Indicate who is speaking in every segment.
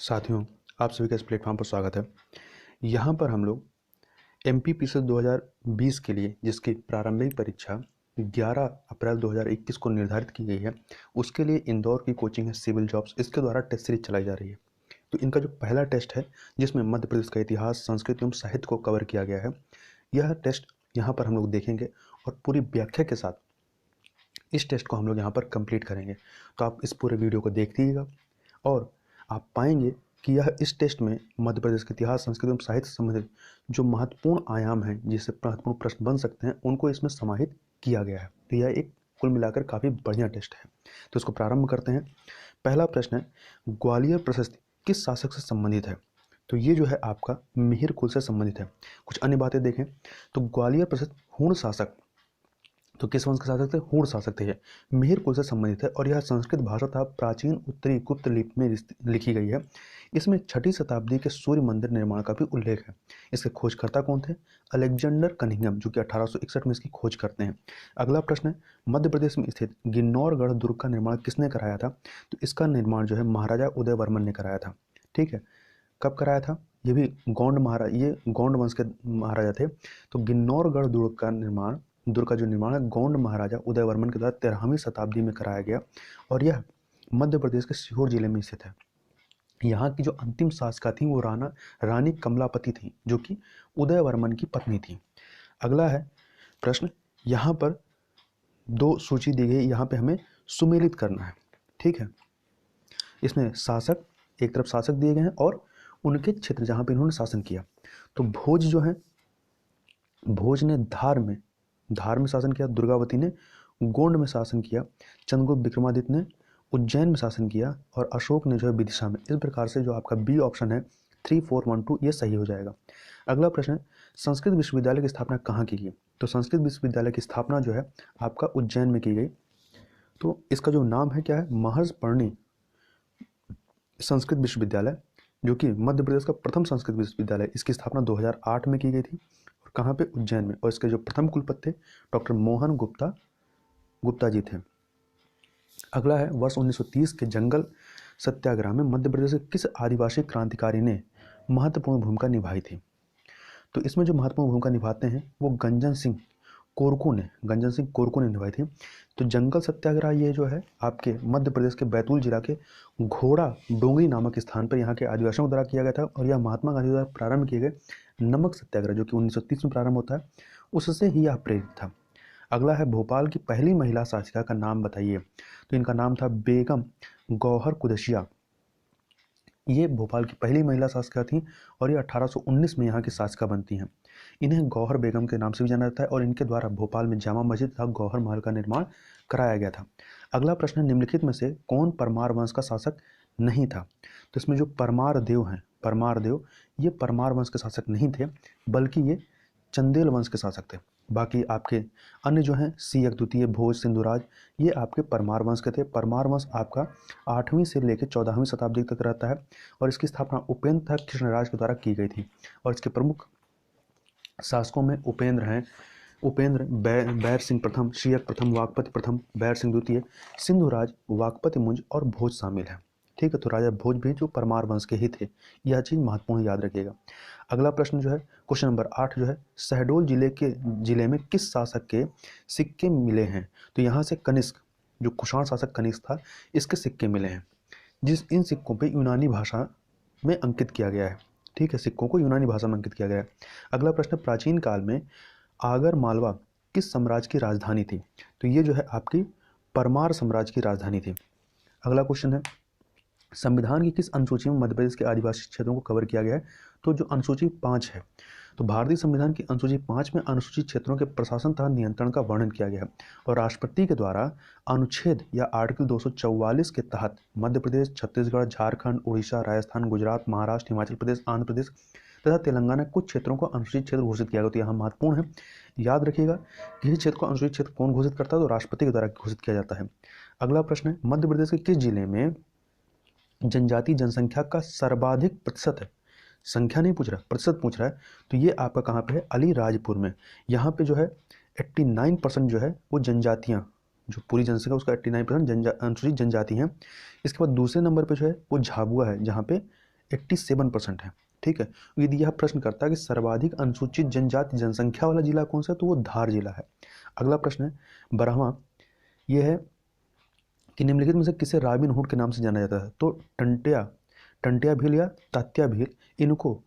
Speaker 1: साथियों, आप सभी का इस प्लेटफॉर्म पर स्वागत है। यहाँ पर हम लोग एमपीपीसी 2020 के लिए जिसकी प्रारंभिक परीक्षा 11 अप्रैल 2021 को निर्धारित की गई है, उसके लिए इंदौर की कोचिंग है सिविल जॉब्स, इसके द्वारा टेस्ट सीरीज चलाई जा रही है। तो इनका जो पहला टेस्ट है जिसमें मध्य प्रदेश का इतिहास, संस्कृति एवं साहित्य को कवर किया गया है, यह टेस्ट यहाँ पर हम लोग देखेंगे और पूरी व्याख्या के साथ इस टेस्ट को हम लोग यहाँ पर कंप्लीट करेंगे। तो आप इस पूरे वीडियो को देखिएगा और आप पाएंगे कि यह इस टेस्ट में मध्य प्रदेश के इतिहास, संस्कृति एवं साहित्य से संबंधित जो महत्वपूर्ण आयाम हैं, जिससे महत्वपूर्ण प्रश्न बन सकते हैं, उनको इसमें समाहित किया गया है। तो यह एक कुल मिलाकर काफ़ी बढ़िया टेस्ट है। तो इसको प्रारंभ करते हैं। पहला प्रश्न है, ग्वालियर प्रशस्ति किस शासक से संबंधित है? तो ये जो है आपका मिहिर कुल से संबंधित है। कुछ अन्य बातें देखें तो ग्वालियर प्रशस्ति हूण शासक, तो किस वंश के शासक थे? हूण शासक थे। मिहिर कुल से संबंधित है और यह संस्कृत भाषा तथा प्राचीन उत्तरी गुप्त लिपि में लिखी गई है। इसमें 6ठी शताब्दी के सूर्य मंदिर निर्माण का भी उल्लेख है। इसके खोजकर्ता कौन थे? अलेक्जेंडर कनिंघम, जो कि 1861 में इसकी खोज करते हैं। अगला प्रश्न है, मध्य प्रदेश में स्थित गिन्नौरगढ़ दुर्ग का निर्माण किसने कराया था? तो इसका निर्माण जो है महाराजा उदयवर्मन ने कराया था। ठीक है, कब कराया था? ये भी ये गौंड वंश के महाराजा थे। तो गिन्नौरगढ़ दुर्ग का जो निर्माण है गौंड महाराजा उदयवर्मन के द्वारा 13वीं शताब्दी में कराया गया और यह मध्य प्रदेश के सीहोर जिले में स्थित है। यहाँ की जो अंतिम शासिका थी वो रानी कमलापति थी, जो कि उदयवर्मन की पत्नी थी। अगला है प्रश्न, यहाँ पर दो सूची दी गई, यहाँ पे हमें सुमेलित करना है। ठीक है, इसमें शासक, एक तरफ शासक दिए गए हैं और उनके क्षेत्र जहाँ पे इन्होंने शासन किया। तो भोज जो है, भोज ने धार में शासन किया, दुर्गावती ने गोंड में शासन किया, चंद्रगुप्त विक्रमादित्य ने उज्जैन में शासन किया और अशोक ने जो है विदिशा में। इस प्रकार से जो आपका बी ऑप्शन है 3412 ये सही हो जाएगा। अगला प्रश्न है, संस्कृत विश्वविद्यालय की स्थापना कहाँ की गई? तो संस्कृत विश्वविद्यालय की स्थापना जो है आपका उज्जैन में की गई। तो इसका जो नाम है क्या है? महर्षि पर्णी संस्कृत विश्वविद्यालय, जो कि मध्य प्रदेश का प्रथम संस्कृत विश्वविद्यालय। इसकी स्थापना 2008 में की गई थी और कहाँ पे? उज्जैन में। और इसके जो प्रथम कुलपति थे डॉक्टर मोहन गुप्ता जी थे। अगला है, वर्ष 1930 के जंगल सत्याग्रह में मध्य प्रदेश के किस आदिवासी क्रांतिकारी ने महत्वपूर्ण भूमिका निभाई थी? तो इसमें जो महत्वपूर्ण भूमिका निभाते हैं वो गंजन सिंह कोरकू ने निभाई थी। तो जंगल सत्याग्रह ये जो है आपके मध्य प्रदेश के बैतूल जिला के घोड़ा डोंगरी नामक स्थान पर यहाँ के आदिवासियों द्वारा किया गया था और यह महात्मा गांधी द्वारा प्रारंभ किए गए नमक सत्याग्रह, जो कि 1930 में प्रारंभ होता है, उससे ही यह प्रेरित था। अगला है, भोपाल की पहली महिला शासिका का नाम बताइए। तो इनका नाम था बेगम गौहर कुदसिया। ये भोपाल की पहली महिला शासिका थी और ये 1819 में यहाँ की शासिका बनती हैं। इन्हें गौहर बेगम के नाम से भी जाना जाता है और इनके द्वारा भोपाल में जामा मस्जिद तथा गौहर महल का निर्माण कराया गया था। अगला प्रश्न, निम्नलिखित में से कौन परमार वंश का शासक नहीं था? तो इसमें जो परमार देव ये परमार वंश के शासक नहीं थे, बल्कि ये चंदेल वंश के शासक थे। बाकी आपके अन्य जो हैं सियक द्वितीय, भोज, सिंधुराज, ये आपके परमार वंश के थे। परमार वंश आपका 8वीं से लेकर 14वीं शताब्दी तक रहता है और इसकी स्थापना उपेंद्र तथा कृष्णराज के द्वारा की गई थी और इसके प्रमुख शासकों में उपेंद्र, बैर सिंह प्रथम, सियक प्रथम, वाकपति प्रथम, बैर सिंह द्वितीय, सिंधुराज, वाकपति मुंज और भोज शामिल है। ठीक है, तो राजा भोज भी जो परमार वंश के ही थे, यह चीज़ महत्वपूर्ण याद रखिएगा। अगला प्रश्न जो है क्वेश्चन नंबर 8 जो है, शहडोल जिले में किस शासक के सिक्के मिले हैं? तो यहाँ से कनिष्क, जो कुषाण शासक कनिष्क था, इसके सिक्के मिले हैं, इन सिक्कों पे यूनानी भाषा में अंकित किया गया है। ठीक है, सिक्कों को यूनानी भाषा में अंकित किया गया है। अगला प्रश्न, प्राचीन काल में आगर मालवा किस साम्राज्य की राजधानी थी? तो ये जो है आपकी परमार साम्राज्य की राजधानी थी। अगला क्वेश्चन है, संविधान की किस अनुसूची में मध्य प्रदेश के आदिवासी क्षेत्रों को कवर किया गया है? तो जो अनुसूची 5 है, तो भारतीय संविधान की अनुसूची 5 में अनुसूचित क्षेत्रों के प्रशासन तथा नियंत्रण का वर्णन किया गया है और राष्ट्रपति के द्वारा अनुच्छेद या आर्टिकल 244 के तहत मध्य प्रदेश, छत्तीसगढ़, झारखंड, उड़ीसा, राजस्थान, गुजरात, महाराष्ट्र, हिमाचल प्रदेश, आंध्र प्रदेश तथा तेलंगाना कुछ क्षेत्रों को अनुसूचित क्षेत्र घोषित किया गया। तो यहाँ महत्वपूर्ण है, याद रखिएगा, किसी क्षेत्र को अनुसूचित क्षेत्र कौन घोषित करता है? तो राष्ट्रपति के द्वारा घोषित किया जाता है। अगला प्रश्न है, मध्य प्रदेश के किस जिले में जनजाति जनसंख्या का सर्वाधिक प्रतिशत है? संख्या नहीं पूछ रहा, प्रतिशत पूछ रहा है। तो ये आपका कहाँ पे है? अलीराजपुर में। यहाँ पे जो है 89% जो है वो जनजातियाँ, जो पूरी जनसंख्या उसका 89% अनुसूचित जनजाति हैं। इसके बाद दूसरे नंबर पे जो है वो झाबुआ है, जहाँ पे 87% है। ठीक है, यदि यह प्रश्न करता है कि सर्वाधिक अनुसूचित जनजाति जनसंख्या वाला जिला कौन सा है, तो वो धार जिला है। अगला प्रश्न है 12वां, यह है कि निम्नलिखित में से किसे रॉबिन हुड के नाम से जाना जाता है। तो टंटिया भील या तात्या भील, इनको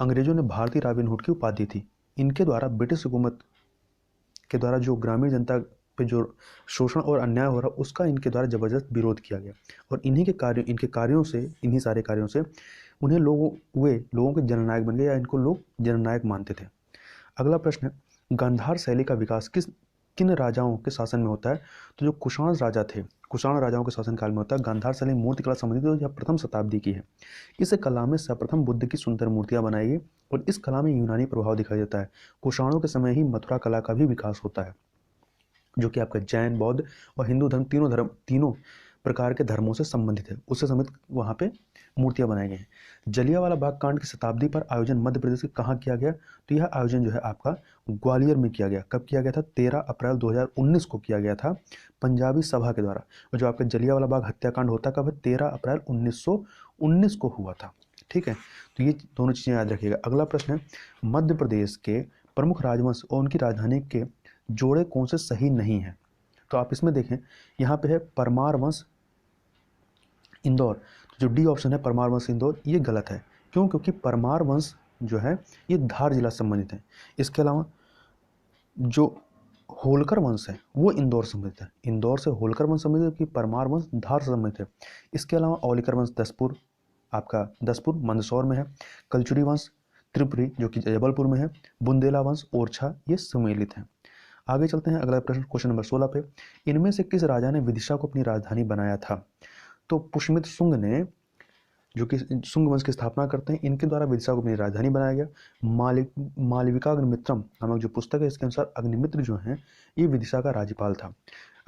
Speaker 1: अंग्रेजों ने भारतीय रॉबिन हुड की उपाधि थी। इनके द्वारा ब्रिटिश हुकूमत के द्वारा जो ग्रामीण जनता पे जो शोषण और अन्याय हो रहा उसका इनके द्वारा जबरदस्त विरोध किया गया, और इनके कार्यों से, इन्हीं सारे कार्यों से उन्हें लोगों के जननायक बन गए, या इनको लोग जननायक मानते थे। अगला प्रश्न है, गांधार शैली का विकास किन राजाओं के शासन में होता है। तो जो कुषाण राजा थे, कुषाण राजाओं के शासनकाल में होता है। गांधार शैली मूर्तिकला संबंधित है, यह प्रथम शताब्दी की है। इस कला में सर्वप्रथम बुद्ध की सुंदर मूर्तियां बनाई गई, और इस कला में यूनानी प्रभाव दिखाई देता है। कुषाणों के समय ही मथुरा कला का भी विकास होता है, जो कि आपका जैन, बौद्ध और हिंदू धर्म तीनों प्रकार के धर्मों से संबंधित है, उससे संबंधित वहाँ पे मूर्तियां बनाई गई हैं। जलियांवाला बाग कांड की शताब्दी पर आयोजन मध्य प्रदेश के कहाँ किया गया। तो यह आयोजन जो है आपका ग्वालियर में किया गया। कब किया गया था? 13 अप्रैल 2019 को किया गया था पंजाबी सभा के द्वारा। और जो आपका जलियांवाला बाग हत्याकांड होता कब है? 13 अप्रैल 1919 को हुआ था। ठीक है, तो ये दोनों चीज़ें याद रखिएगा। अगला प्रश्न है, मध्य प्रदेश के प्रमुख राजवंश और उनकी राजधानी के जोड़े कौन से सही नहीं है। तो आप इसमें देखें, यहाँ पे है परमार वंश इंदौर। जो डी ऑप्शन है परमार वंश इंदौर, ये गलत है। क्यों? क्योंकि परमार वंश जो है ये धार जिला से संबंधित है। इसके अलावा जो होलकर वंश है वो इंदौर से संबंधित है। इंदौर से होलकर वंश संबंधित है, कि परमार वंश धार से संबंधित है। इसके अलावा औलिकर वंश दसपुर, आपका दसपुर मंदसौर में है। कलचुरी वंश त्रिपुरी, जो कि जबलपुर में है। बुंदेला वंश ओरछा, ये सम्मिलित है। आगे चलते हैं, अगला प्रश्न क्वेश्चन नंबर 16 पे। इनमें से किस राजा ने विदिशा को अपनी राजधानी बनाया था। तो पुष्यमित्र शुंग ने, जो कि शुंग वंश की स्थापना करते हैं, इनके द्वारा विदिशा को अपनी राजधानी बनाया गया। मालविका अग्निमित्रम नामक जो पुस्तक है, इसके अनुसार अग्निमित्र जो है ये विदिशा का राज्यपाल था।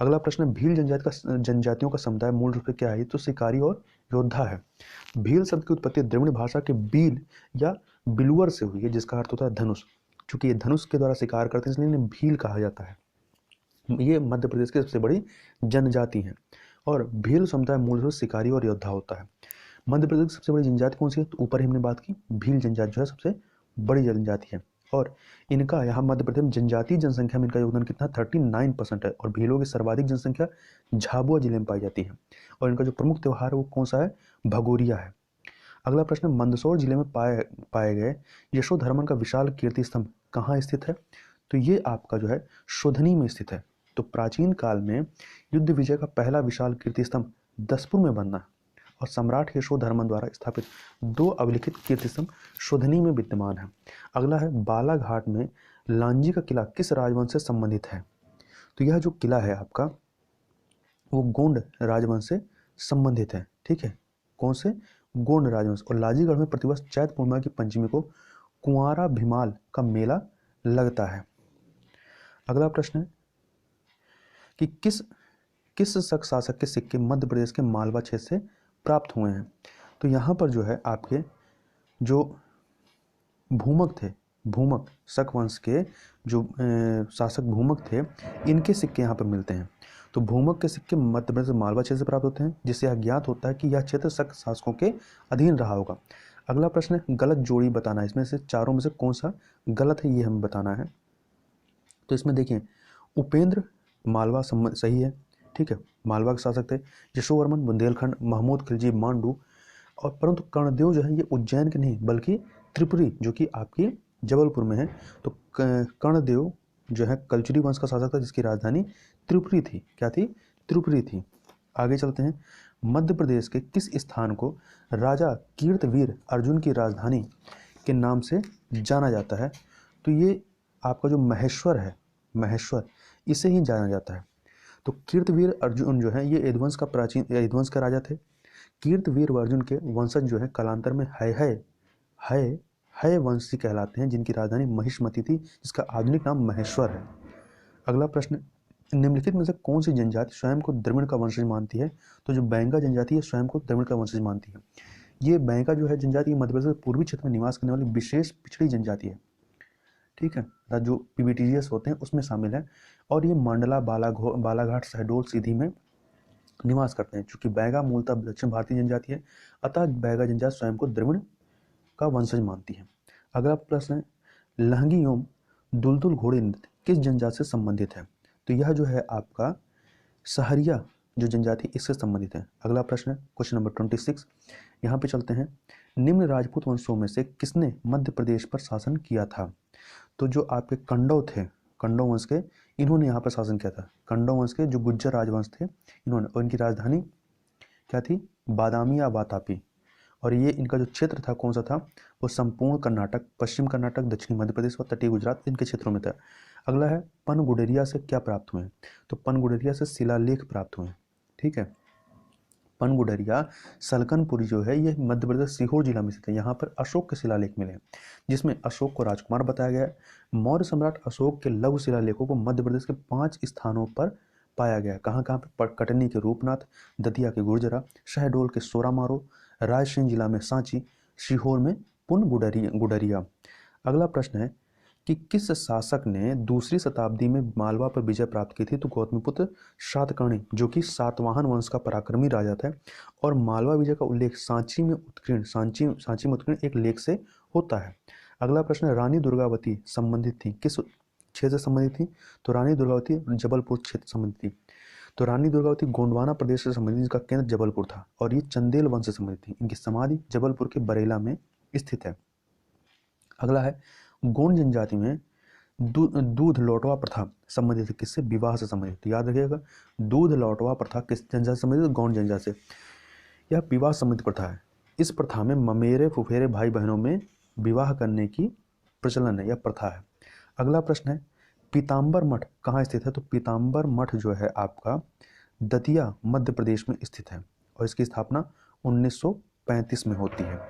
Speaker 1: अगला प्रश्न, भील जनजातियों का समुदाय मूल रूप से क्या है। तो शिकारी और योद्धा है। भील शब्द की उत्पत्ति द्रविड़ भाषा के बील या बिलुअर से हुई है, जिसका अर्थ होता है धनुष। चूंकि ये धनुष के द्वारा शिकार करते हैं, इसलिए इन्हें भील कहा जाता है। ये मध्य प्रदेश की सबसे बड़ी जनजाति है, और भील समुदाय मूल रूप से शिकारी और योद्धा होता है। मध्य प्रदेश की सबसे बड़ी जनजाति कौन सी है। तो ऊपर ही हमने बात की, भील जनजाति जो है सबसे बड़ी जनजाति है, और इनका यहाँ मध्य प्रदेश में जनजातीय जनसंख्या में इनका योगदान कितना 39% है। और भीलों की सर्वाधिक जनसंख्या झाबुआ जिले में पाई जाती है, और इनका जो प्रमुख त्यौहार है वो कौन सा है? भगोरिया है। अगला प्रश्न, मंदसौर जिले में पाए गए यशोधर्मन का विशाल कीर्ति स्तंभ कहाँ स्थित है। तो ये आपका जो है शोधनी में स्थित है। तो प्राचीन काल में युद्ध विजय का पहला विशाल कीर्ति स्तंभ दसपुर में बनना, और सम्राट यशोधर्मन द्वारा स्थापित 2 अभिलिखित कीर्ति स्तंभ शोधनी में विद्यमान है। अगला है, बालाघाट में लांजी का किला किस राजवंश से संबंधित है। तो यह जो किला है आपका वो गोंड राजवंश से संबंधित है। ठीक है, कौन से? गोंड राजवंश। और लाजीगढ़ में प्रतिवर्ष चैत पूर्णिमा की पंचमी को कुंवारा भीमाल का मेला लगता है। अगला प्रश्न है कि किस शक शासक के सिक्के मध्य प्रदेश के मालवा क्षेत्र से प्राप्त हुए हैं। तो यहाँ पर जो है आपके जो भूमक थे, भूमक शक वंश के जो शासक भूमक थे, इनके सिक्के यहाँ पर मिलते हैं। तो भूमक के सिक्के मध्य प्रदेश मालवा क्षेत्र से प्राप्त होते हैं, जिससे यह ज्ञात होता है कि यह क्षेत्र शक शासकों के अधीन रहा होगा। अगला प्रश्न है, गलत जोड़ी बताना। इसमें से चारों में से कौन सा गलत है, ये हमें बताना है। तो इसमें देखिए, उपेंद्र मालवा सही है। ठीक है, मालवा के शासक थे। यशोवर्मन बुंदेलखंड, महमूद खिलजी मांडू, और परंतु कर्णदेव जो है ये उज्जैन के नहीं बल्कि त्रिपुरी, जो कि आपकी जबलपुर में है। तो कर्णदेव जो है कलचुरी वंश का शासक था, जिसकी राजधानी त्रिपुरी थी। क्या थी? त्रिपुरी थी। आगे चलते हैं, मध्य प्रदेश के किस स्थान को राजा कीर्तवीर अर्जुन की राजधानी के नाम से जाना जाता है। तो ये आपका जो महेश्वर है, महेश्वर, इसे ही जाना जाता है। तो कीर्तवीर अर्जुन जो है ये यदुवंश का राजा थे। कीर्तवीर अर्जुन के वंशज जो है कालांतर में है वंशी कहलाते हैं, जिनकी राजधानी महिष्मती थी, जिसका आधुनिक नाम महेश्वर है। अगला प्रश्न, निम्नलिखित में से कौन सी जनजाति स्वयं को द्रविड़ का वंशज मानती है। तो जो बैंगा जनजाति है स्वयं को द्रविड़ का वंशज मानती है। ये बैंगा जो है जनजाति मध्य प्रदेश के पूर्वी क्षेत्र में निवास करने वाली विशेष पिछड़ी जनजाति है। ठीक है, जो पीबीटीजीएस होते हैं उसमें शामिल है, और ये मंडला, बालाघाट, शहडोल, सीधी में निवास करते हैं। चूंकि बैगा मूलतः दक्षिण भारतीय जनजाति है, अतः बैगा जनजाति स्वयं को द्रविड़ का वंशज मानती है। अगला प्रश्न है, लहंगी एवं दुलदुल घोड़े नृत्य किस जनजाति से संबंधित है? तो यह जो है आपका सहरिया जो जनजाति इससे संबंधित है। अगला प्रश्न है क्वेश्चन नंबर 26, यहाँ पे चलते हैं। निम्न राजपूत वंशों में से किसने मध्य प्रदेश पर शासन किया था? तो जो आपके कंडव थे, कंडव वंश के, इन्होंने यहाँ पर शासन किया था। कंडव वंश के जो गुज्जर राजवंश थे इन्होंने, और इनकी राजधानी क्या थी? बादामी या वातापी। और ये इनका जो क्षेत्र था कौन सा था? वो संपूर्ण कर्नाटक, पश्चिम कर्नाटक, दक्षिणी मध्य प्रदेश और तटीय गुजरात, इनके क्षेत्रों में था। अगला है पनगुडरिया से क्या प्राप्त हुए? तो पनगुडरिया से शिलालेख प्राप्त हुए। ठीक है, पनगुडरिया सलकनपुरी जो है ये मध्य प्रदेश सीहोर जिला में स्थित है। यहाँ पर अशोक के शिलालेख मिले हैं, जिसमें अशोक को राजकुमार बताया गया है। मौर्य सम्राट अशोक के लघु शिलालेखों को मध्य प्रदेश के 5 स्थानों पर पाया गया है। कहाँ कहाँ पे? कटनी के रूपनाथ, दतिया के गुर्जरा, शहडोल के सोरामारो, रायसेन जिला में सांची, सीहोर में गुडरिया। अगला प्रश्न है कि किस शासक ने दूसरी शताब्दी में मालवा पर विजय प्राप्त की थी? तो गौतमीपुत्र सातकर्णी, जो कि सातवाहन वंश का पराक्रमी राजा था। और मालवा विजय का उल्लेख सांची में उत्कीर्ण एक लेख से होता है। अगला प्रश्न है, रानी दुर्गावती संबंधित थी किस क्षेत्र से संबंधित थी? तो रानी दुर्गावती जबलपुर क्षेत्र से संबंधित थी। तो रानी दुर्गावती गोंडवाना प्रदेश से संबंधित, जिसका केंद्र जबलपुर था, और ये चंदेल वंश से संबंधित थी। इनकी समाधि जबलपुर के बरेला में स्थित है। अगला है, गोंड जनजाति में दूध लौटवा प्रथा संबंधित है किससे? विवाह से संबंधित। तो याद रखिएगा, दूध लौटवा प्रथा किस जनजाति से संबंधित? गौंड जनजाति से। यह विवाह संबंधित प्रथा है। इस प्रथा में ममेरे फुफेरे भाई बहनों में विवाह करने की प्रचलन है, यह प्रथा है। अगला प्रश्न है, पीताम्बर मठ कहाँ स्थित है? तो पीताम्बर मठ जो है आपका दतिया मध्य प्रदेश में स्थित है, और इसकी स्थापना 1935 में होती है।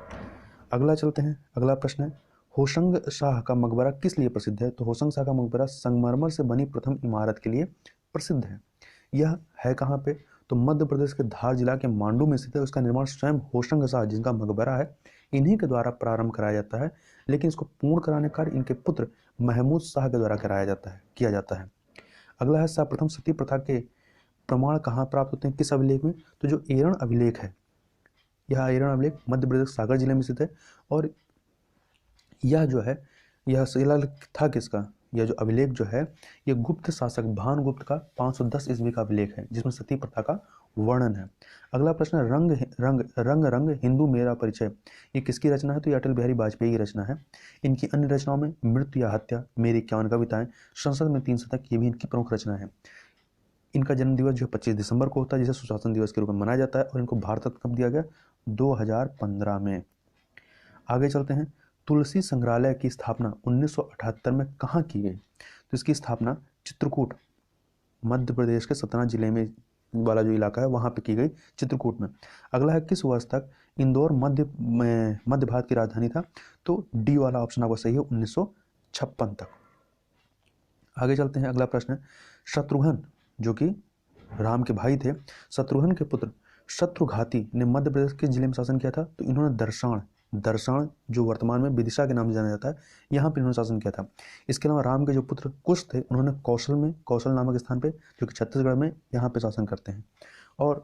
Speaker 1: अगला चलते हैं, अगला प्रश्न है, होशंग शाह का मकबरा किस लिए प्रसिद्ध है? तो होशंग शाह का मकबरा संगमरमर से बनी प्रथम इमारत के लिए प्रसिद्ध है। यह है कहाँ पे? तो मध्य प्रदेश के धार जिला के मांडू में स्थित है। उसका निर्माण स्वयं होशंग शाह, जिनका मकबरा है, इन्हीं के द्वारा प्रारंभ कराया जाता है, लेकिन इसको पूर्ण कराने का कार्य इनके पुत्र महमूद शाह के द्वारा किया जाता है। अगला है, सर्वप्रथम सती प्रथा के प्रमाण कहाँ प्राप्त होते हैं, किस अभिलेख में? तो जो एरण अभिलेख है, यह एरण अभिलेख मध्य प्रदेश सागर जिले में स्थित है। और यह जो है, यह शिलालेख था किसका? यह जो अभिलेख जो है, यह गुप्त शासक भानुगुप्त का 510 ईस्वी का अभिलेख है, जिसमें सती प्रथा का वर्णन है। अगला प्रश्न है, रंग रंग रंग रंग हिंदू मेरा परिचय, ये किसकी रचना है? तो ये अटल बिहारी वाजपेयी की रचना है। इनकी अन्य रचनाओं में मृत्यु या हत्या, मेरी 51 कविताएं, संसद में 3 शतक, ये भी इनकी प्रमुख रचना है। इनका जन्म दिवस जो 25 दिसंबर को होता है, जिसे सुशासन दिवस के रूप में मनाया जाता है। और इनको भारत रत्न कब दिया गया? 2015 में। आगे चलते हैं, तुलसी संग्रहालय की स्थापना 1978 में कहाँ की गई? तो इसकी स्थापना चित्रकूट, मध्य प्रदेश के सतना जिले में वाला जो इलाका है वहाँ पे की गई, चित्रकूट में। अगला है, किस वर्ष तक इंदौर मध्य भारत की राजधानी था? तो डी वाला ऑप्शन आपका सही है, 1956 तक। आगे चलते हैं, अगला प्रश्न है, शत्रुघ्न जो कि राम के भाई थे, शत्रुघ्न के पुत्र शत्रुघाती ने मध्य प्रदेश किस जिले में शासन किया था? तो इन्होंने दर्शान जो वर्तमान में विदिशा के नाम से जाना जाता है, यहाँ पर इन्होंने शासन किया था। इसके अलावा राम के जो पुत्र कुश थे, उन्होंने कौशल नामक स्थान पे, जो कि छत्तीसगढ़ में, यहाँ पे शासन करते हैं। और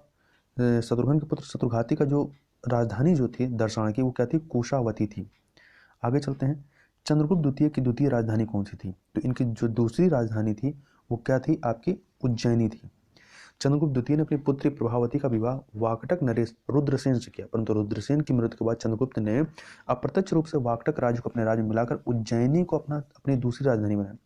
Speaker 1: शत्रुघ्न के पुत्र शत्रुघाती का जो राजधानी जो थी दर्शान की, वो क्या थी? कुशावती थी। आगे चलते हैं, चंद्रगुप्त द्वितीय की द्वितीय राजधानी कौन सी थी? तो इनकी जो दूसरी राजधानी थी वो क्या थी? आपकी उज्जैनी थी। चंद्रगुप्त द्वितीय ने अपनी पुत्री प्रभावती का विवाह वाकटक नरेश रुद्रसेन से किया, परंतु रुद्रसेन की मृत्यु के बाद चंद्रगुप्त ने अप्रत्यक्ष रूप से वाकटक राज्य को अपने राज्य में मिलाकर उज्जैनी को अपनी दूसरी राजधानी बनाया।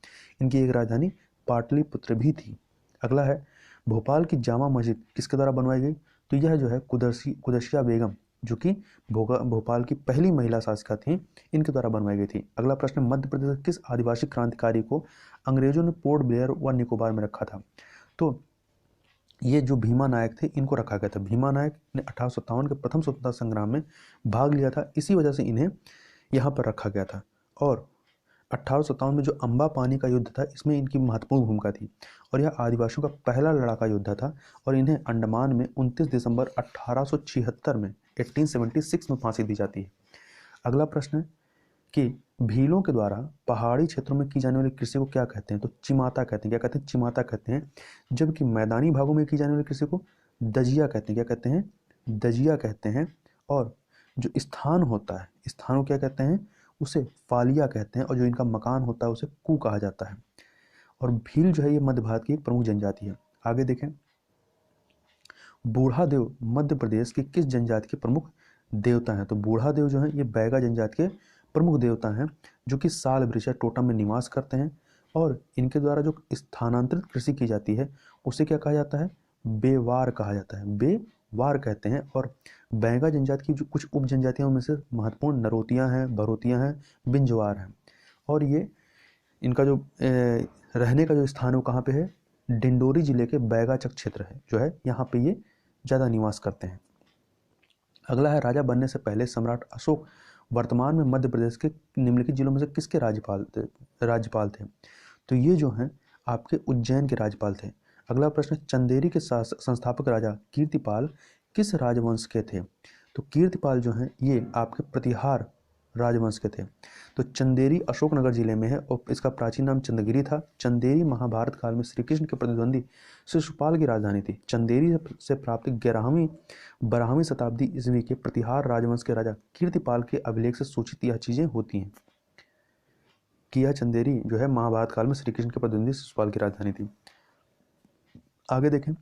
Speaker 1: इनकी एक राजधानी पाटलिपुत्र भी थी। अगला है, भोपाल की जामा मस्जिद किसके द्वारा बनवाई गई? तो यह जो है कुदसिया बेगम, जो कि भोपाल की पहली महिला शासिका थी, इनके द्वारा बनवाई गई थी। अगला प्रश्न, मध्य प्रदेश के किस आदिवासी क्रांतिकारी को अंग्रेजों ने पोर्ट ब्लेयर व निकोबार में रखा था? तो ये जो भीमा नायक थे, इनको रखा गया था। भीमा नायक ने 1857 के प्रथम स्वतंत्रता संग्राम में भाग लिया था, इसी वजह से इन्हें यहाँ पर रखा गया था। और 1857 में जो अम्बा पानी का युद्ध था, इसमें इनकी महत्वपूर्ण भूमिका थी, और यह आदिवासियों का पहला लड़ाका योद्धा था। और इन्हें अंडमान में 29 दिसंबर 1876 में 1876 में फांसी दी जाती है। अगला प्रश्न है कि भीलों के द्वारा पहाड़ी क्षेत्रों में की जाने वाली कृषि को क्या कहते हैं? तो चिमाता कहते हैं। क्या कहते हैं? चिमाता कहते हैं। जबकि मैदानी भागों में की जाने वाली कृषि को दजिया कहते हैं। क्या कहते हैं? दजिया कहते हैं। और जो स्थान होता है, स्थान को क्या कहते हैं? उसे फालिया कहते हैं। और जो इनका मकान होता है उसे कू कहा जाता है। और भील जो है ये मध्य भारत की एक प्रमुख जनजाति है। आगे देखें, बूढ़ा देव मध्य प्रदेश की किस जनजाति के प्रमुख देवता हैं? तो बूढ़ा देव जो है ये बैगा जनजाति के प्रमुख देवता हैं, जो कि साल वृक्ष या टोटम में निवास करते हैं। और इनके द्वारा जो स्थानांतरित कृषि की जाती है उसे क्या कहा जाता है? बेवार कहा जाता है। बेवार कहते हैं। और बैगा जनजाति की जो कुछ उप जनजातियों में से महत्वपूर्ण नरोतियां हैं, भरोतियां हैं, बिंजवार हैं। और ये इनका जो रहने का जो स्थान है वो कहाँ पे है? डिंडोरी जिले के बैगाचक क्षेत्र है जो है, यहाँ पे ये ज़्यादा निवास करते हैं। अगला है, राजा बनने से पहले सम्राट अशोक वर्तमान में मध्य प्रदेश के निम्नलिखित जिलों में से किसके राज्यपाल थे? तो ये जो हैं आपके उज्जैन के राज्यपाल थे। अगला प्रश्न, चंदेरी के संस्थापक राजा कीर्तिपाल किस राजवंश के थे? तो कीर्तिपाल जो हैं ये आपके प्रतिहार राजवंश के थे। तो चंदेरी अशोकनगर जिले में है और इसका प्राचीन नाम चंद्रगिरी था। चंदेरी महाभारत काल में श्री कृष्ण के प्रतिद्वंदी शिशुपाल की राजधानी थी। चंदेरी से प्राप्त 12वीं शताब्दी ईस्वी के प्रतिहार राजवंश के राजा कीर्तिपाल के अभिलेख से सूचित यह चीजें होती हैं कि यह चंदेरी जो है महाभारत काल में श्री कृष्ण के प्रतिद्वंदी शिशुपाल की राजधानी थी। आगे देखें,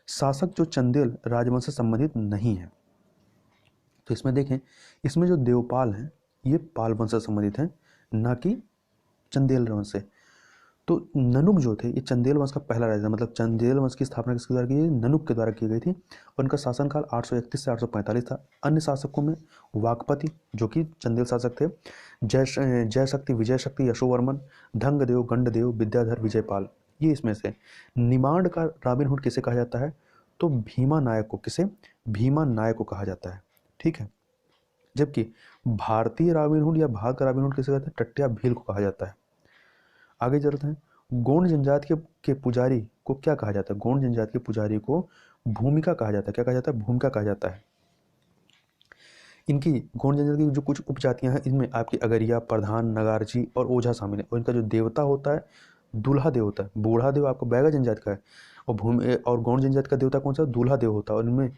Speaker 1: शासक जो चंदेल राजवंश से संबंधित नहीं है। तो इसमें देखें, इसमें जो देवपाल हैं ये पाल वंश से संबंधित हैं, ना कि चंदेल वंश से। तो ननुक जो थे ये चंदेल वंश का पहला राजा, मतलब चंदेल वंश की स्थापना किसके द्वारा की गई? ननुक के द्वारा की गई थी। और इनका शासनकाल 831 से 845 था। अन्य शासकों में वाकपति जो कि चंदेल शासक थे, जय शक्ति, विजय शक्ति, यशोवर्मन, धंगदेव, गंडदेव, विद्याधर, विजयपाल, ये इसमें से। निमाड़ का रॉबिनहुड किसे कहा जाता है? तो भीमा नायक को। किसे? भीमा नायक को कहा जाता है। ठीक है। जबकि भारतीय रॉबिनहुड या भारत का रॉबिनहुड किसे कहते हैं? टट्टिया भील को कहा जाता है। आगे चलते हैं, गोंड जनजाति के पुजारी को क्या कहा जाता है? गोंड जनजाति के पुजारी को भूमिका कहा जाता है। क्या कहा जाता है? भूमिका कहा जाता है। इनकी गोंड जनजाति की जो कुछ उपजातियां हैं इनमें आपकी अगरिया, प्रधान, नगारजी और ओझा शामिल है। और इनका जो देवता होता है दूल्हा देव होता है। बूढ़ा देव आपको बैगा जनजाति का है और गोंड जनजाति का देवता कौन सा? दूल्हा देव होता है। और इनमें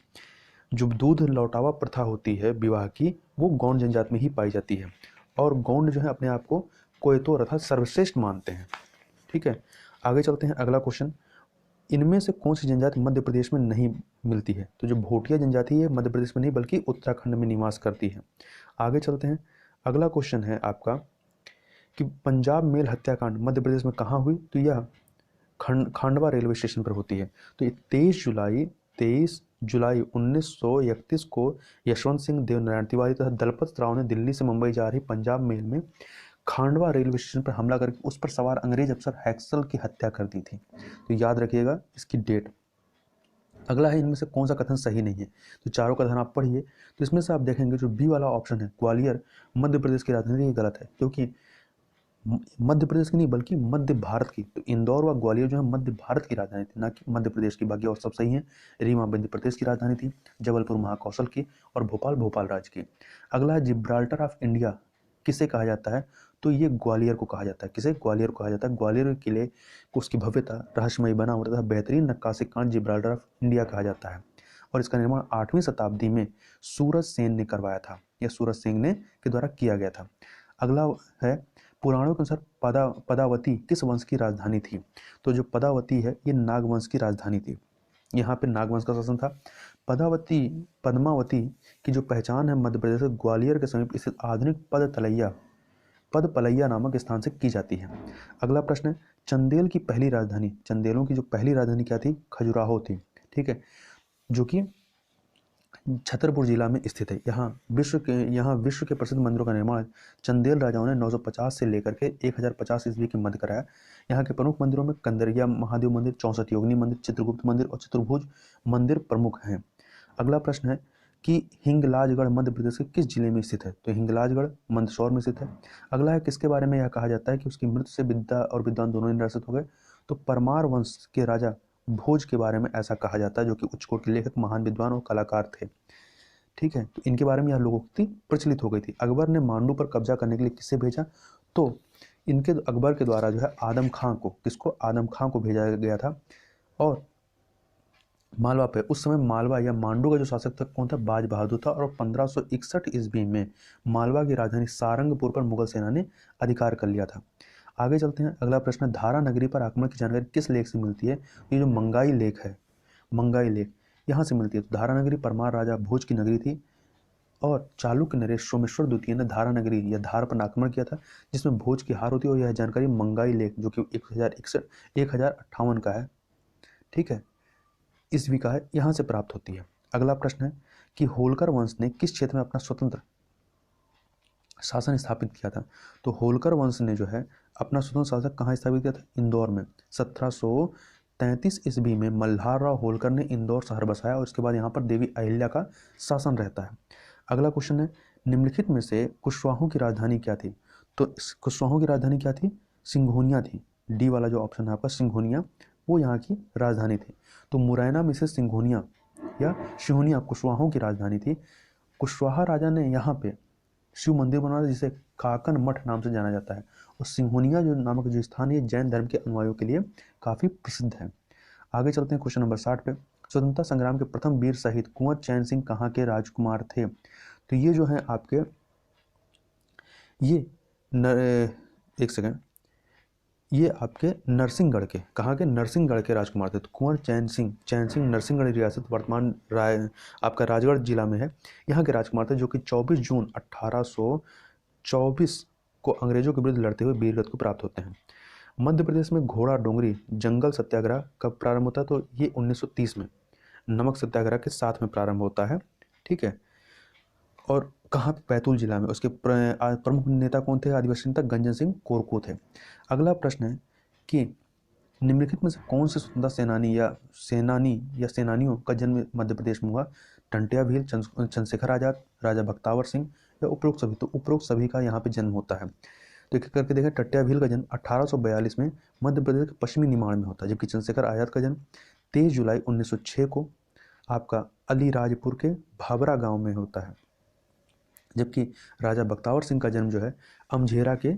Speaker 1: जो दूध लौटावा प्रथा होती है विवाह की, वो गौंड जनजाति में ही पाई जाती है। और गौंड जो है अपने आप को कोयतोर अर्थात सर्वश्रेष्ठ मानते हैं। ठीक है। आगे चलते हैं, अगला क्वेश्चन, इनमें से कौन सी जनजाति मध्य प्रदेश में नहीं मिलती है? तो जो भोटिया जनजाति है मध्य प्रदेश में नहीं बल्कि उत्तराखंड में निवास करती है। आगे चलते हैं, अगला क्वेश्चन है आपका कि पंजाब मेल हत्याकांड मध्य प्रदेश में कहाँ हुई? तो यह खांडवा रेलवे स्टेशन पर होती है। तो ये 23 जुलाई 1931 को यशवंत सिंह, देवनारायण तिवारी तथा दलपत राव ने दिल्ली से मुंबई जा रही पंजाब मेल में खांडवा रेलवे स्टेशन पर हमला करके उस पर सवार अंग्रेज अफसर हैक्सल की हत्या कर दी थी। तो याद रखिएगा इसकी डेट। अगला है, इनमें से कौन सा कथन सही नहीं है? तो चारों कथन आप पढ़िए। तो इसमें से आप देखेंगे जो बी वाला ऑप्शन है, ग्वालियर मध्य प्रदेश की राजधानी, ये गलत है, क्योंकि मध्य प्रदेश की नहीं बल्कि मध्य भारत की। तो इंदौर व ग्वालियर जो है मध्य भारत की राजधानी थी, ना कि मध्य प्रदेश की। बाकी और सब सही है। रीवा मध्य प्रदेश की राजधानी थी, जबलपुर महाकौशल की, और भोपाल भोपाल राज्य की। अगला है, जिब्राल्टर ऑफ इंडिया किसे कहा जाता है? तो ये ग्वालियर को कहा जाता है। किसे? ग्वालियर को कहा जाता है। ग्वालियर के किले को उसकी भव्यता, रहस्यमय बना हुआ तथा बेहतरीन नक्काशी कांड जिब्राल्टर ऑफ इंडिया कहा जाता है। और इसका निर्माण 8वीं शताब्दी में सूरज सेन ने करवाया था, या सूरज सिंह ने के द्वारा किया गया था। अगला है, पुराणों के अनुसार पदावती किस वंश की राजधानी थी? तो जो पदावती है ये नागवंश की राजधानी थी। यहाँ पे नागवंश का शासन था। पद्मावती की जो पहचान है मध्य प्रदेश के ग्वालियर के समीप स्थित आधुनिक पदपलैया नामक स्थान से की जाती है। अगला प्रश्न है, चंदेल की पहली राजधानी, चंदेलों की जो पहली राजधानी क्या थी? खजुराहो थी। ठीक है, जो कि छतरपुर जिला में स्थित है। यहाँ विश्व के प्रसिद्ध मंदिरों का निर्माण चंदेल राजाओं ने 950 से लेकर के 1050 ईस्वी के मध्य कराया। यहाँ के प्रमुख मंदिरों में कंदरिया महादेव मंदिर, 64 योगिनी मंदिर, चित्रगुप्त मंदिर और चतुर्भुज मंदिर प्रमुख हैं। अगला प्रश्न है कि हिंगलाजगढ़ मध्य प्रदेश के किस जिले में स्थित है? तो हिंगलाजगढ़ मंदसौर में स्थित है। अगला है, किसके बारे में यह कहा जाता है कि उसकी मृत्यु से विद्या और विद्वान दोनों निराश्रित हो गए? तो परमार वंश के राजा भोज के बारे में ऐसा कहा जाता है, जो कि उच्च कोटि के लेखक, महान विद्वान और कलाकार थे। ठीक है, तो इनके बारे में यह लोकोक्ति प्रचलित हो गई थी। अकबर ने मांडू पर कब्जा करने के लिए किसे भेजा? तो इनके अकबर के द्वारा जो है आदम खां को, किसको? आदम खां को भेजा गया था। और मालवा पे उस समय मालवा या मांडू का जो शासक था कौन था? बाज बहादुर था। और 1561 ईस्वी में मालवा की राजधानी सारंगपुर पर मुगल सेना ने अधिकार कर लिया था। आगे चलते हैं। अगला प्रश्न है, धारा नगरी पर आक्रमण की जानकारी किस लेख से मिलती है? ये जो मंगाई लेख है, मंगाई लेख यहाँ से मिलती है। तो धारा नगरी परमार राजा भोज की नगरी थी और चालुक्य नरेश सोमेश्वर द्वितीय ने धारा नगरी या धार पर आक्रमण किया था, जिसमें भोज की हार होती है। और यह जानकारी मंगाई लेख जो कि 1058 का है, ठीक है, ईस्वी का है, यहाँ से प्राप्त होती है। अगला प्रश्न है कि होलकर वंश ने किस क्षेत्र में अपना स्वतंत्र शासन स्थापित किया था? तो होलकर वंश ने जो है अपना स्वतंत्र शासन कहाँ स्थापित किया था? इंदौर में। 1733 ईस्वी में मल्हार राव होलकर ने इंदौर शहर बसाया और उसके बाद यहाँ पर देवी अहिल्या का शासन रहता है। अगला क्वेश्चन है, निम्नलिखित में से कुशवाहों की राजधानी क्या थी? तो कुशवाहों की राजधानी क्या थी? सिंघोनिया थी। डी वाला जो ऑप्शन है आपका सिंघोनिया, वो यहाँ की राजधानी थी। तो मुरैना में से सिंघोनिया या सिंघोनिया कुशवाहों की राजधानी थी। कुशवाहा राजा ने यहाँ पे शिव मंदिर बनवाया जिसे काकन मठ नाम से जाना जाता है। और सिंघोनिया जो नामक जो स्थान है जैन धर्म के अनुयायियों के लिए काफ़ी प्रसिद्ध है। आगे चलते हैं क्वेश्चन नंबर 60 पे। स्वतंत्रता संग्राम के प्रथम वीर शहीद कुंवर चैन सिंह कहाँ के राजकुमार थे? तो ये जो है आपके ये एक सेकेंड, ये आपके नरसिंहगढ़ के, कहाँ के? नरसिंहगढ़ के राजकुमार थे। तो कुंवर चैन सिंह नरसिंहगढ़ रियासत वर्तमान आपका राजगढ़ जिला में है, यहाँ के राजकुमार थे, जो कि 24 जून 1824 को अंग्रेजों के विरुद्ध लड़ते हुए वीर गति को प्राप्त होते हैं। मध्य प्रदेश में घोड़ा डोंगरी जंगल सत्याग्रह कब प्रारंभ होता है? तो ये 1930 में नमक सत्याग्रह के साथ में प्रारंभ होता है, ठीक है। और कहाँ पे? बैतूल जिला में। उसके प्रमुख नेता कौन थे? आदिवासी नेता गंजन सिंह कोरको थे। अगला प्रश्न है कि निम्नलिखित में से कौन से स्वतंत्रता सेनानियों का जन्म मध्य प्रदेश में हुआ? टंटिया भील, चंद्रशेखर आजाद, राजा बख्तावर सिंह या उपरोक्त सभी? तो उपरोक्त सभी का यहाँ पे जन्म होता है। तो एक करके देखें, टंटिया भील का जन्म 1842 में मध्य प्रदेश के पश्चिमी निमाड़ में होता है, जबकि चंद्रशेखर आजाद का जन्म 23 जुलाई 1906 को आपका अलीराजपुर के भाबरा गांव में होता है, जबकि राजा बख्तावर सिंह का जन्म जो है अमझेरा के,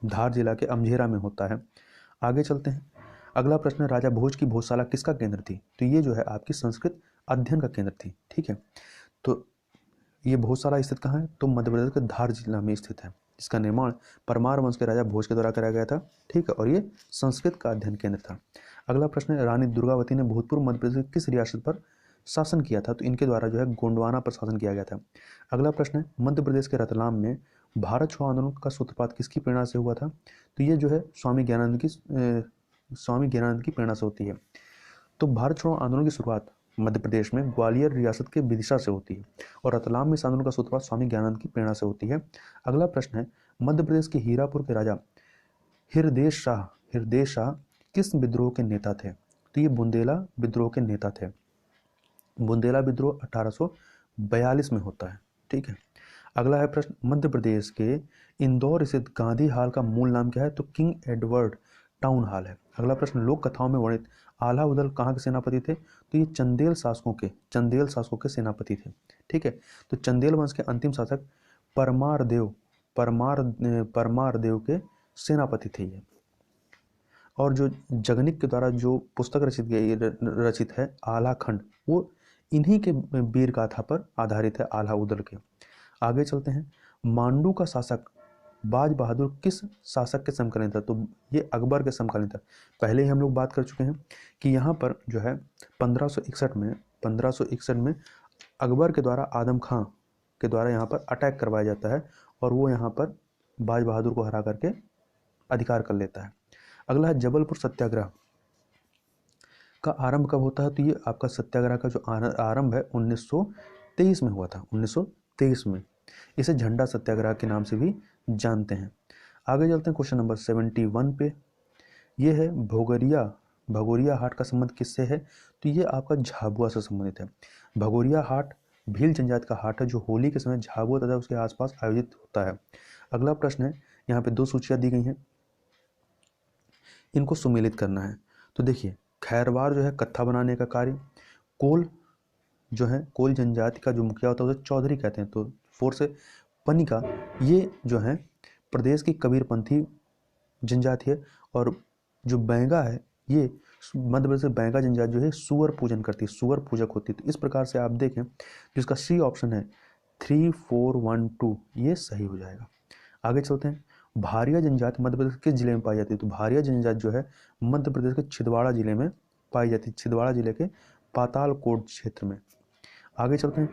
Speaker 1: धार जिला के अमझेरा में होता है। आगे चलते हैं। अगला प्रश्न है, राजा भोज की भोजशाला किसका केंद्र थी? तो ये जो है आपकी संस्कृत अध्ययन का केंद्र थी, ठीक है। तो ये भोजशाला स्थित कहाँ है? तो मध्य प्रदेश के धार जिला में स्थित है, जिसका निर्माण परमार वंश के राजा भोज के द्वारा कराया गया था, ठीक है। और ये संस्कृत का अध्ययन केंद्र था। अगला प्रश्न है, रानी दुर्गावती ने भूतपूर्व मध्य प्रदेश की किस रियासत पर शासन किया था? तो इनके द्वारा जो है गोंडवाना पर शासन किया गया था। अगला प्रश्न है, मध्य प्रदेश के रतलाम में भारत छोड़ो आंदोलन का सूत्रपात किसकी प्रेरणा से हुआ था? तो ये जो है स्वामी ज्ञानानंद की प्रेरणा से होती है। तो भारत छोड़ो आंदोलन की शुरुआत मध्य प्रदेश में ग्वालियर रियासत के विदिशा से होती है और रतलाम में इस आंदोलन का सूत्रपात स्वामी ज्ञानानंद की प्रेरणा से होती है। अगला प्रश्न है, मध्य प्रदेश के हीरापुर के राजा हृदय शाह किस विद्रोह के नेता थे? तो ये बुंदेला विद्रोह के नेता थे। बुंदेला विद्रोह 1842 में होता है, ठीक है। अगला है प्रश्न, मध्य प्रदेश के इंदौर स्थित गांधी हाल का मूल नाम क्या है? तो किंग एडवर्ड टाउन हाल है। अगला प्रश्न, लोक कथाओं में वर्णित आल्हा उदल कहाँ के सेनापति थे? तो ये चंदेल शासकों के सेनापति थे, ठीक है। तो चंदेल वंश के अंतिम शासक परमार देव के सेनापति थे ये। और जो जगनिक के द्वारा जो पुस्तक रचित है आल्हा खंड, वो इन्हीं के वीर गाथा पर आधारित है, आल्हा उदल के। आगे चलते हैं। मांडू का शासक बाज बहादुर किस शासक के समकालीन था? तो ये अकबर के समकालीन था। पहले ही हम लोग बात कर चुके हैं कि यहाँ पर जो है 1561 में अकबर के द्वारा आदम खां के द्वारा यहाँ पर अटैक करवाया जाता है और वो यहाँ पर बाज बहादुर को हरा करके अधिकार कर लेता है। अगला है, जबलपुर सत्याग्रह का आरंभ कब होता है? तो ये आपका सत्याग्रह का जो आरंभ है 1923 में हुआ था, 1923 में। इसे झंडा सत्याग्रह के नाम से भी जानते हैं। आगे चलते हैं क्वेश्चन नंबर 71 पे। ये है भगोरिया हाट का संबंध किससे है? तो ये आपका झाबुआ से संबंधित है। भगोरिया हाट भील जनजाति का हाट है जो होली के समय झाबुआ तथा उसके आसपास आयोजित होता है। अगला प्रश्न है, यहाँ पे 2 सूचियाँ दी गई हैं, इनको सुमेलित करना है। तो देखिए, खैरवार जो है कत्था बनाने का कार्य, कोल जो है कोल जनजाति का जो मुखिया होता है उसे चौधरी कहते हैं। तो 4 से पनिका, ये जो है प्रदेश की कबीरपंथी जनजाति है। और जो बैंगा है ये मध्य प्रदेश में बैंगा जनजाति जो है सुअर पूजन करती है, सुअर पूजक होती है। तो इस प्रकार से आप देखें जिसका सी ऑप्शन है 3412 ये सही हो जाएगा। आगे चलते हैं। भारिया जनजाति मध्य प्रदेश किस जिले में पाई जाती है? तो भारिया जनजाति जो है मध्य प्रदेश के छिंदवाड़ा जिले में पाई जाती है, छिंदवाड़ा जिले के पातालकोट क्षेत्र में। आगे चलते हैं।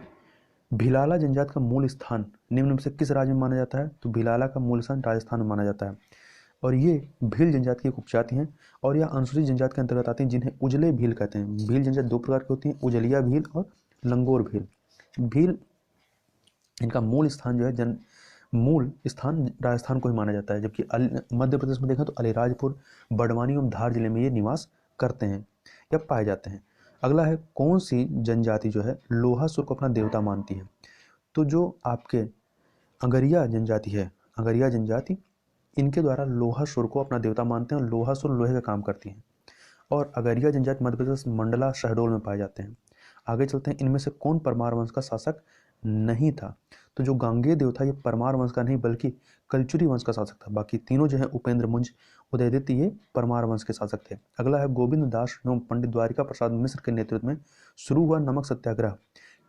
Speaker 1: भिलाला जनजाति का मूल स्थान निम्न में से किस राज्य में माना जाता है? तो भिलाला का मूल स्थान राजस्थान में माना जाता है और ये भील जनजाति की एक उपजाति हैं और यह अनुसूचित जनजाति के अंतर्गत आती हैं जिन्हें उजले भील कहते हैं। भील जनजाति दो प्रकार की होती हैं, उजलिया भील और लंगोर भील। भील इनका मूल स्थान जो है मूल स्थान राजस्थान को ही माना जाता है, जबकि मध्य प्रदेश में देखें तो अलीराजपुर, बड़वानी एवं धार जिले में ये निवास करते हैं या पाए जाते हैं। अगला है कौन सी जनजाति जो है लोहासुर को अपना देवता मानती है? तो जो आपके अगरिया जनजाति है, अगरिया जनजाति इनके द्वारा लोहासुर को अपना देवता मानते हैं और लोहासुर लोहे का काम करती हैं और अगरिया जनजाति मध्य प्रदेश मंडला शहडोल में पाए जाते हैं। आगे चलते हैं। इनमें से कौन परमार वंश का शासक नहीं था? तो जो गांगेय देव था ये परमार वंश का नहीं बल्कि कलचुरी वंश का शासक था। बाकी तीनों जो है उपेंद्र मुंज, उदयदित्य ये परमार वंश के शासक थे। अगला है गोविंद दास एवं पंडित द्वारिका प्रसाद मिश्र के नेतृत्व में शुरू हुआ नमक सत्याग्रह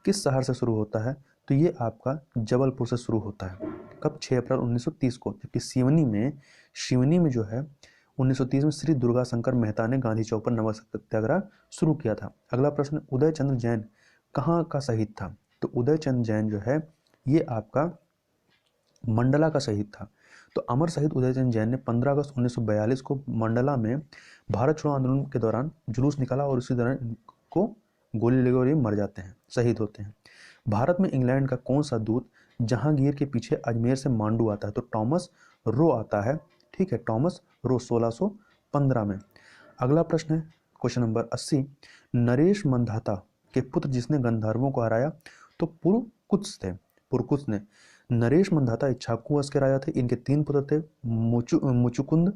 Speaker 1: किस शहर से शुरू होता है? तो ये आपका जबलपुर से शुरू होता है। कब? 6 अप्रैल 1930 को। जबकि सिवनी में जो है 1930 में श्री दुर्गा शंकर मेहता ने गांधी चौक पर नमक सत्याग्रह शुरू किया था। अगला प्रश्न, उदय चंद्र जैन कहाँ का शहीद था? तो उदय चंद्र जैन जो है ये आपका मंडला का शहीद था। तो अमर शहीद उदय चंद्र जैन ने 15 अगस्त 1942 को मंडला में भारत छोड़ो आंदोलन के दौरान जुलूस निकाला और उसी दौरान इनको गोली लगी और ये मर जाते हैं, शहीद होते हैं। भारत में इंग्लैंड का कौन सा दूत जहांगीर के पीछे अजमेर से मांडू आता है? तो टॉमस रो आता है। ठीक है, टॉमस रो 1615 में। अगला प्रश्न है क्वेश्चन नंबर 80। नरेश मंधाता के पुत्र जिसने गंधर्वों को हराया? तो पुरकुत्स थे। पुरकुत्स ने। नरेश मंधाता इक्ष्वाकु वंश के राजा थे। इनके 3 पुत्र थे, मुचुकुंद,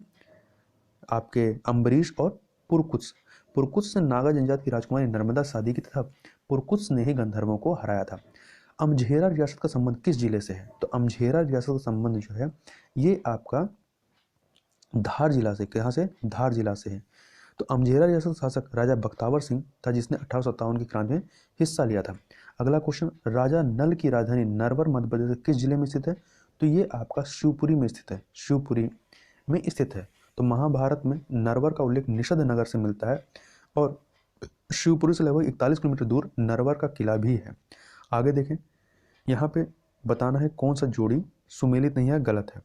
Speaker 1: आपके अम्बरीश और पुरकुत्स। पुरकुत्स ने नागा जनजाति की राजकुमारी नर्मदा शादी की तथा पुरकुत्स ने ही गंधर्वों को हराया था। अमझेरा रियासत का संबंध किस जिले से है? तो अमझेरा रियासत का संबंध जो है ये आपका धार जिला से। कहाँ से? धार जिला से है। तो अमझेरा रियासत का शासक राजा बख्तावर सिंह था जिसने 1857 की क्रांति में हिस्सा लिया था। अगला क्वेश्चन, राजा नल की राजधानी नरवर मध्य प्रदेश के किस जिले में स्थित है? तो ये आपका शिवपुरी में स्थित है, शिवपुरी में स्थित है। तो महाभारत में नरवर का उल्लेख निषद नगर से मिलता है और शिवपुरी से लगभग 41 किलोमीटर दूर नरवर का किला भी है। आगे देखें, यहाँ पे बताना है कौन सा जोड़ी सुमेलित नहीं है, गलत है।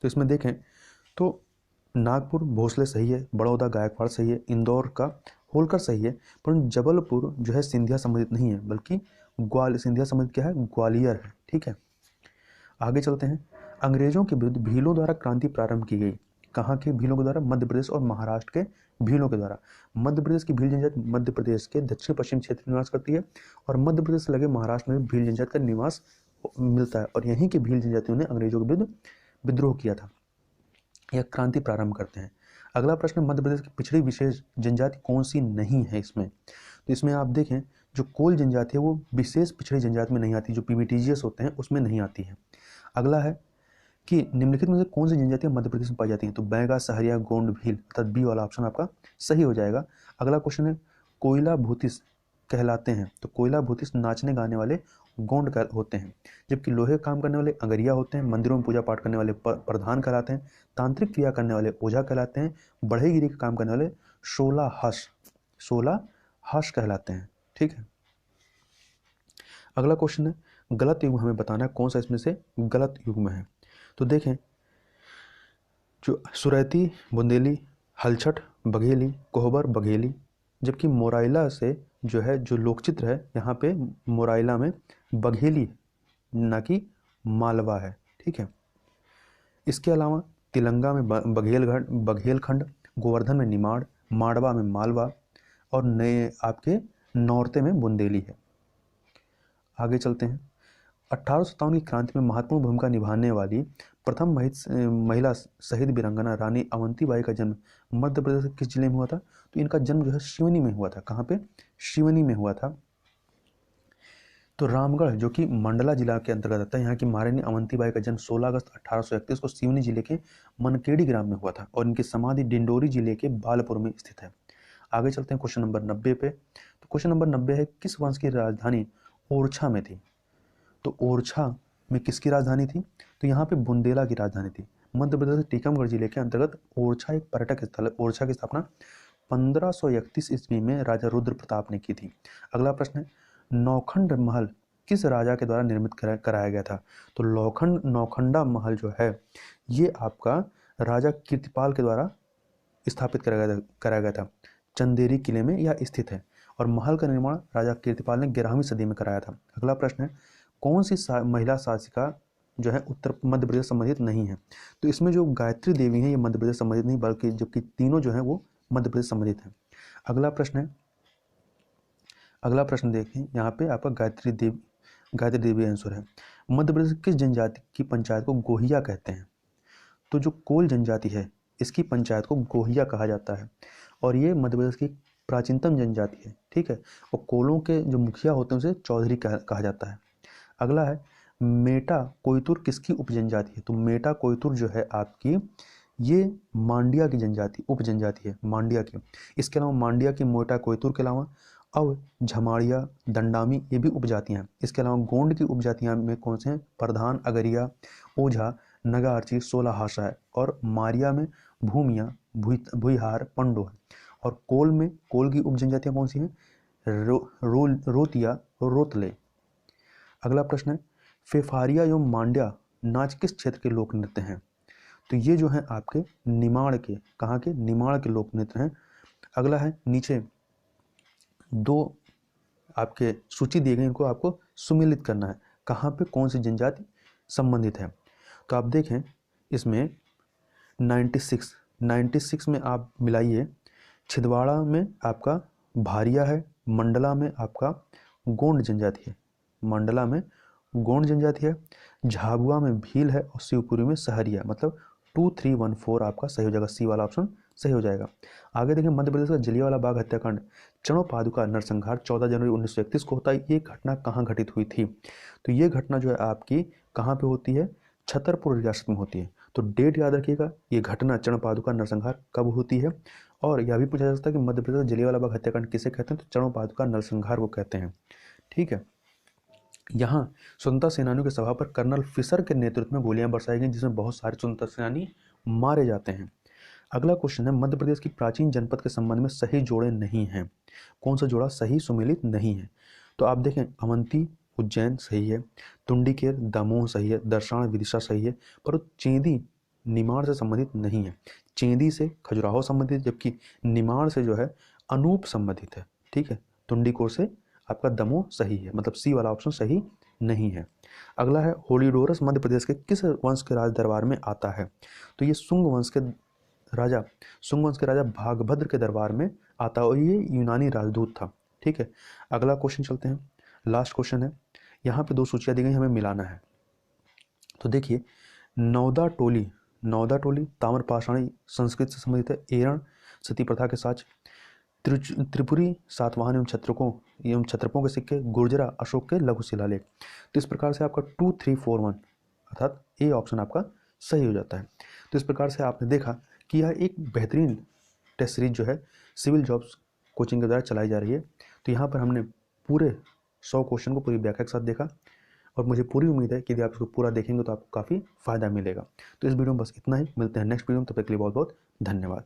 Speaker 1: तो इसमें देखें तो नागपुर भोसले सही है, बड़ौदा गायकवाड़ सही है, इंदौर का होलकर सही है, परंतु जबलपुर जो है सिंधिया संबंधित नहीं है बल्कि सिंधिया संबंधित क्या है? ग्वालियर है। ठीक है, आगे चलते हैं। अंग्रेजों के विरुद्ध भीलों द्वारा क्रांति प्रारंभ की गई। कहाँ के भीलों के द्वारा? मध्य प्रदेश और महाराष्ट्र के भीलों के द्वारा। मध्य प्रदेश की भील जनजाति मध्य प्रदेश के दक्षिण पश्चिम क्षेत्र में निवास करती है और मध्य प्रदेश से लगे महाराष्ट्र में भील जनजाति का निवास मिलता है और यहीं के भील जनजातियों ने अंग्रेजों के विरुद्ध विद्रोह किया था या क्रांति प्रारंभ करते हैं। अगला प्रश्न, मध्य प्रदेश की पिछड़ी विशेष जनजाति कौन सी नहीं है इसमें? तो इसमें आप देखें जो कोल जनजाति है वो विशेष पिछड़ी जनजाति में नहीं आती, जो पीबीटीजीएस होते हैं उसमें नहीं आती है। अगला है कि निम्नलिखित में से कौन सी जनजातियां मध्य प्रदेश में पाई जाती हैं? तो बैगा, सहरिया, गोंड, भील, अर्थात बी वाला ऑप्शन आपका सही हो जाएगा। अगला क्वेश्चन है, कोयला भूतिस कहलाते हैं? तो कोयला भूतिस नाचने गाने वाले गोंड होते हैं, जबकि लोहे काम करने वाले अगरिया होते हैं, मंदिरों में पूजा पाठ करने वाले प्रधान कहलाते हैं, तांत्रिक क्रिया करने वाले ओझा कहलाते हैं, बढ़ईगिरी का काम करने वाले सोलह हाश कहलाते हैं। ठीक है, अगला क्वेश्चन है, गलत युग हमें बताना है कौन सा इसमें से गलत युग में है। तो देखें जो सुरैती, बुंदेली, हलछट, बघेली, कोहबर, बघेली, जबकि मोराइला से जो है जो लोकचित्र है यहाँ पे मोराइला में बघेली ना कि मालवा है। ठीक है, इसके अलावा तिलंगा में बघेलखंड, गोवर्धन में निमाड़, माड़वा में मालवा और नए आपके नौरते में बुंदेली है। आगे चलते हैं। 1857 की क्रांति में महत्वपूर्ण भूमिका निभाने वाली प्रथम महिला शहीद वीरांगना रानी अवंतीबाई का जन्म मध्य प्रदेश के किस जिले में हुआ था? तो इनका जन्म जो है सिवनी में हुआ था। कहाँ पे? सिवनी में हुआ था। तो रामगढ़ जो कि मंडला जिला के अंतर्गत आता है, यहाँ की महारानी अवंतीबाई का जन्म 16 अगस्त 1831 को सिवनी जिले के मनकेड़ी ग्राम में हुआ था और इनकी समाधि डिंडोरी जिले के बालपुर में स्थित है। आगे चलते हैं क्वेश्चन नंबर 90 पे। तो क्वेश्चन नंबर 90 है, किस वंश की राजधानी ओरछा में थी? तो ओरछा में किसकी राजधानी थी? तो यहाँ पे बुंदेला की राजधानी थी। मध्य प्रदेश के टीकमगढ़ जिले के अंतर्गत ओरछा एक पर्यटक स्थल है। ओरछा की स्थापना 1531 ईस्वी में राजा रुद्र प्रताप ने की थी। अगला प्रश्न है, नौखंड महल किस राजा के द्वारा निर्मित कराया गया था? तो नौखंडा महल जो है ये आपका राजा कीर्तिपाल के द्वारा स्थापित कराया गया था। चंदेरी किले में यह स्थित है और महल का निर्माण राजा कीर्तिपाल ने 11वीं सदी में कराया था। अगला प्रश्न है, कौन सी महिला शासिका जो है उत्तर मध्य प्रदेश संबंधित नहीं है? तो इसमें जो गायत्री देवी है ये मध्य प्रदेश संबंधित नहीं, बल्कि जबकि तीनों जो है वो मध्य प्रदेश संबंधित है। अगला प्रश्न देखें, यहाँ पे आपका गायत्री देवी आंसर है। मध्य प्रदेश किस जनजाति की पंचायत को गोहिया कहते हैं? तो जो कोल जनजाति है इसकी पंचायत को गोहिया कहा जाता है और ये मध्य प्रदेश की प्राचीनतम जनजाति है। ठीक है, और कोलों के जो मुखिया होते हैं उसे चौधरी कहा जाता है। अगला है, मेटा कोयतुर किसकी उपजनजाति है? तो मेटा कोयतुर जो है आपकी ये मांडिया की जनजाति उप जनजाति है, मांडिया की। इसके अलावा मांडिया की मेटा कोयतुर के अलावा अब झमाड़िया दंडामी ये भी उपजातियां हैं। इसके अलावा गोंड की उपजातियां में कौन से हैं? प्रधान, अगरिया, ओझा, नगारची, सोलाहासा है और मारिया में भूमिया, भुईहार, पंडो है। और कोल में कोल की उपजनजातियां कौन सी हैं? रोतिया और रोतले। अगला प्रश्न है, फेफारिया एवं मांड्या नाच किस क्षेत्र के लोक नृत्य हैं? तो ये जो है आपके निमाड़ के, कहाँ के? निमाड़ के लोक नृत्य हैं। अगला है, नीचे दो आपके सूची दी गई, इनको आपको सुमेलित करना है, कहाँ पे कौन सी जनजाति संबंधित है। तो आप देखें इसमें 96 में आप मिलाइए, छिंदवाड़ा में आपका भारिया है, मंडला में आपका गोंड जनजाति है, मंडला में गोंड जनजाति है, झाबुआ में भील है और शिवपुरी में सहरिया, मतलब 2314 आपका सही हो जाएगा, सी वाला ऑप्शन सही हो जाएगा। आगे देखें, मध्य प्रदेश का जलियांवाला बाग हत्याकांड चणो पादुका नरसंहार 14 जनवरी 1931 को होता है। ये घटना कहाँ घटित हुई थी? तो ये घटना जो है आपकी कहाँ पे होती है? छतरपुर रियासत में होती है। तो डेट याद रखिएगा, ये घटना चण पादुका नरसंहार कब होती है। और यह भी पूछा जा सकता है कि मध्य प्रदेश जलियांवाला बाग हत्याकांड किसे कहते हैं? तो चणो पादुका नरसंहार को कहते हैं। ठीक है, यहाँ स्वतंत्रता सेनानियों की सभा पर कर्नल फिशर के नेतृत्व में गोलियां बरसाई गई, जिसमें बहुत सारे स्वतंत्रता सेनानी मारे जाते हैं। अगला क्वेश्चन है, मध्य प्रदेश की प्राचीन जनपद के संबंध में सही जोड़े नहीं हैं। कौन सा जोड़ा सही सुमेलित नहीं है? तो आप देखें, अवंती उज्जैन सही है, टुंडीकेर दमोह सही है, दर्शान विदिशा सही है, पर चेंदी निमाड़ से संबंधित नहीं है। चेंदी से खजुराहो संबंधित, जबकि निमाड़ से जो है अनूप संबंधित है। ठीक है, टुंडीकोर से आपका दमोह सही है, मतलब सी वाला ऑप्शन सही नहीं है। अगला है, होलीडोरस मध्य प्रदेश के किस वंश के राज दरबार में आता है? तो ये शुंग वंश के राजा भागभद्र के दरबार में आता है और ये यूनानी राजदूत था। ठीक है, अगला क्वेश्चन चलते हैं, लास्ट क्वेश्चन है। यहाँ पे दो सूचियाँ दी गई, हमें मिलाना है। तो देखिए, नौदा टोली ताम्रपाषाणी संस्कृत से संबंधित है, एरण सती प्रथा के साक्ष्य, त्रिपुरी सातवाहन एवं छत्रपों के सिक्के, गुर्जरा अशोक के लघु शिलालेख। तो इस प्रकार से आपका 2, 3, 4, 1 अर्थात ए ऑप्शन आपका सही हो जाता है। तो इस प्रकार से आपने देखा कि यह एक बेहतरीन टेस्ट सीरीज जो है सिविल जॉब्स कोचिंग के द्वारा चलाई जा रही है। तो यहाँ पर हमने पूरे 100 क्वेश्चन को पूरी व्याख्या के साथ देखा और मुझे पूरी उम्मीद है कि यदि आप इसको पूरा देखेंगे तो आपको काफ़ी फायदा मिलेगा। तो इस वीडियो में बस इतना ही, मिलते हैं नेक्स्ट वीडियो में, तब तक के लिए बहुत बहुत धन्यवाद।